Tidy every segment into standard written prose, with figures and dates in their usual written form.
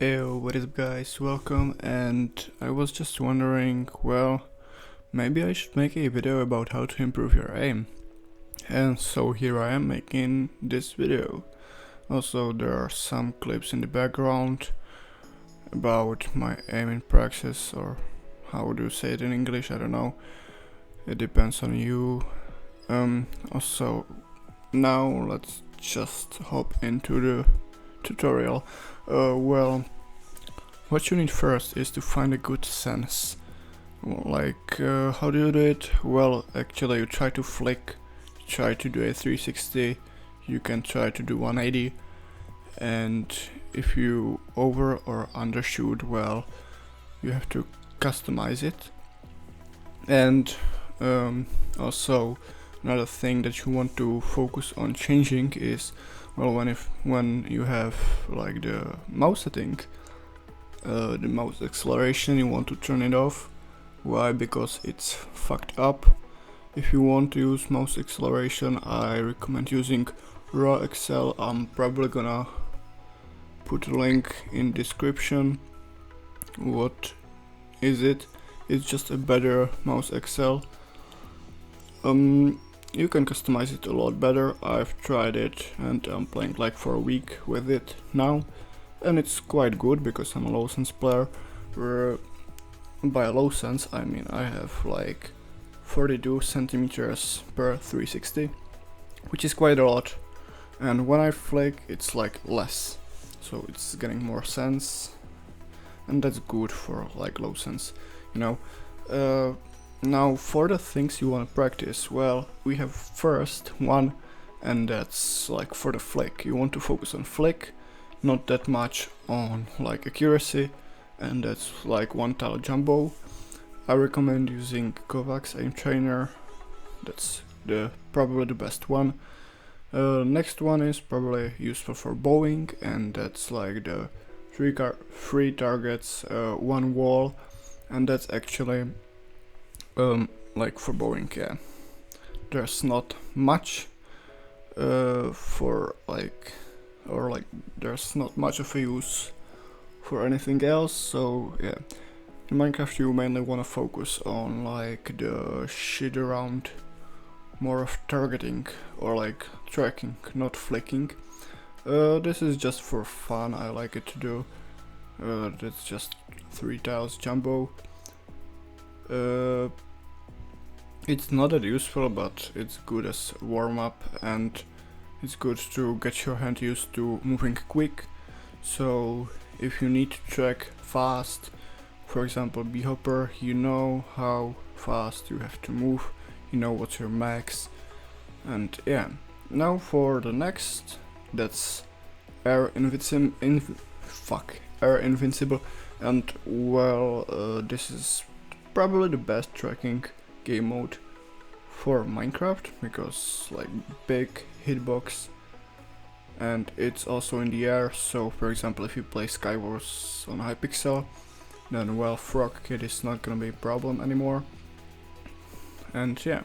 Yo, what is up guys, welcome, and I was just wondering, well, maybe I should make a video about how to improve your aim. And so here I am making this video. Also there are some clips in the background about my aiming practice, or how do you say it in English, I don't know. It depends on you. Also, now let's just hop into the tutorial. What you need first is to find a good sense. How do you do it? Well, actually you try to flick, try to do a 360, you can try to do 180, and if you over or undershoot, well, you have to customize it. And also another thing that you want to focus on changing is, well, when you have like the mouse setting, the mouse acceleration, you want to turn it off. Why? Because it's fucked up. If you want to use mouse acceleration, I recommend using raw Excel. I'm probably gonna put a link in description. What is it? It's just a better mouse Excel. You can customize it a lot better. I've tried it and I'm playing like for a week with it now, and it's quite good because I'm a low sense player. By a low sense I mean I have like 42 centimeters per 360, which is quite a lot, and when I flick it's like less, so it's getting more sense, and that's good for like low sense, you know. Now for the things you want to practice, well, we have first one, and that's like for the flick. You want to focus on flick, not that much on like accuracy, and that's like one tile jumbo. I recommend using Kovacs aim trainer. That's probably the best one. Next one is probably useful for bowing, and that's like the three targets, one wall, and that's actually like for bowling. Yeah, there's not much there's not much of a use for anything else. So yeah, in Minecraft you mainly want to focus on like the shit around, more of targeting or like tracking, not flicking. This is just for fun, I like it to do. That's just 3 tiles jumbo. It's not that useful, but it's good as warm up, and it's good to get your hand used to moving quick. So if you need to track fast, for example B-hopper, you know how fast you have to move, you know what's your max. And yeah, now for the next, that's air invincible, and well, this is probably the best tracking game mode for Minecraft, because like big hitbox, and it's also in the air. So for example, if you play Skywars on Hypixel, then well, Frog Kid is not gonna be a problem anymore. And yeah,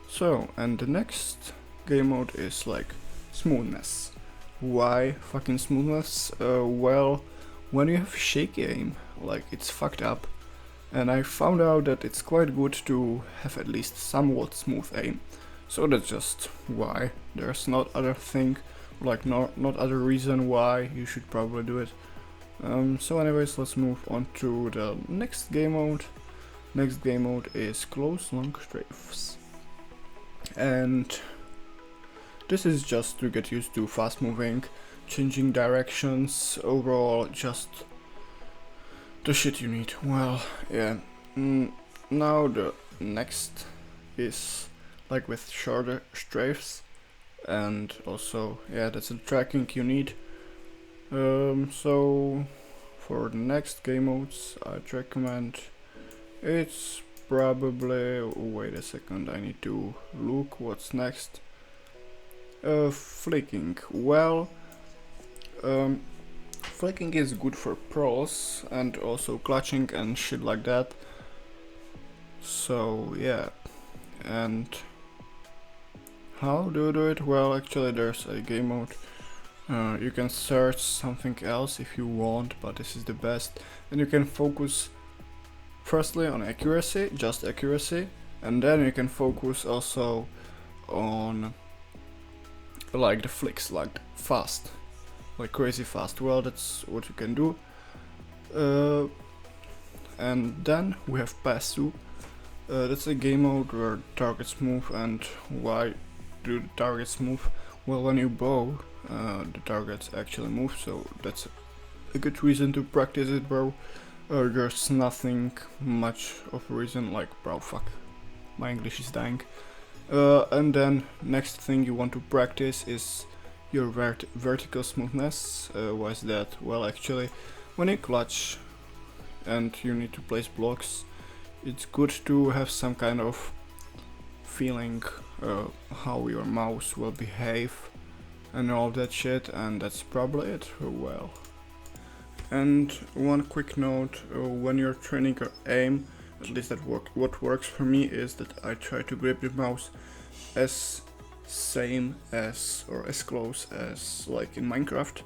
so, and the next game mode is like smoothness. Why fucking smoothness? Well, when you have shaky aim, like it's fucked up, and I found out that it's quite good to have at least somewhat smooth aim. So that's just why. There's not other thing, like not other reason why you should probably do it. So anyways, let's move on to the next game mode. Next game mode is close long strafes, and this is just to get used to fast moving, changing directions, overall just the shit you need. Well, yeah. Now the next is like with shorter strafes, and also yeah, that's the tracking you need. So for the next game modes I'd recommend, it's probably, wait a second, I need to look what's next. Flicking. Well, flicking is good for pros, and also clutching and shit like that. So yeah, and how do you do it? Well, actually there's a game mode You can search something else if you want, but this is the best. And you can focus firstly on accuracy, just accuracy, and then you can focus also on like the flicks, like fast, like crazy fast. Well, that's what you can do. And then we have pass-through. That's a game mode where targets move. And why do the targets move? Well, when you bow, the targets actually move, so that's a good reason to practice it, bro. There's nothing much of a reason, like, bro, fuck, my English is dying. And then next thing you want to practice is your vertical smoothness. Why is that? Well, actually, when you clutch and you need to place blocks, it's good to have some kind of feeling how your mouse will behave and all that shit, and that's probably it. Well, and one quick note, when you're training your aim, at least what works for me is that I try to grip the mouse as same as or as close as like in Minecraft.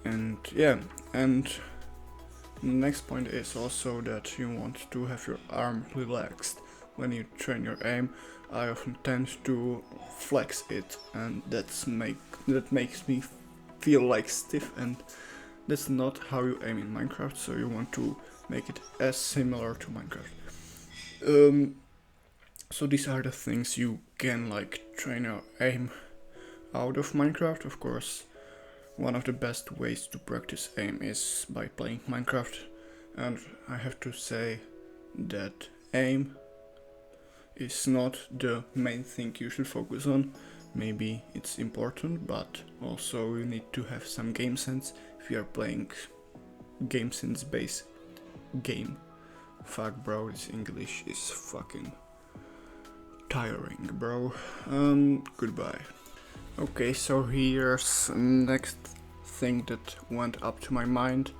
And yeah, and the next point is also that you want to have your arm relaxed. When you train your aim, I often tend to flex it, and that makes me feel like stiff, and that's not how you aim in Minecraft, so you want to make it as similar to Minecraft. So these are the things you can like train your aim out of Minecraft. Of course, one of the best ways to practice aim is by playing Minecraft, and I have to say that aim is not the main thing you should focus on. Maybe it's important, but also you need to have some game sense if you are playing game sense based game. Fuck, bro, this English is fucking tiring, bro. Goodbye. Okay, so here's next thing that went up to my mind,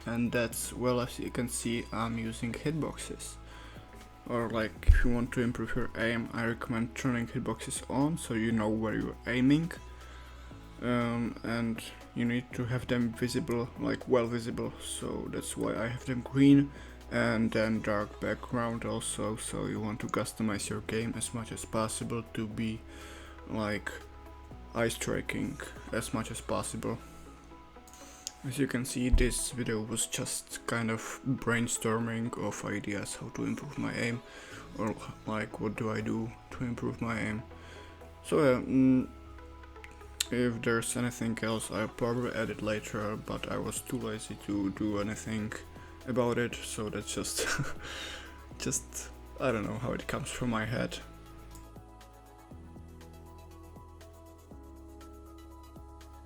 and that's, well, as you can see, I'm using hitboxes. Or like, if you want to improve your aim, I recommend turning hitboxes on so you know where you're aiming. And you need to have them visible, like well visible, so that's why I have them green, and then dark background also, so you want to customize your game as much as possible to be like eye striking as much as possible. As you can see, this video was just kind of brainstorming of ideas how to improve my aim, or like what do I do to improve my aim. So yeah, if there's anything else I'll probably add it later, but I was too lazy to do anything about it, so that's just I don't know how it comes from my head.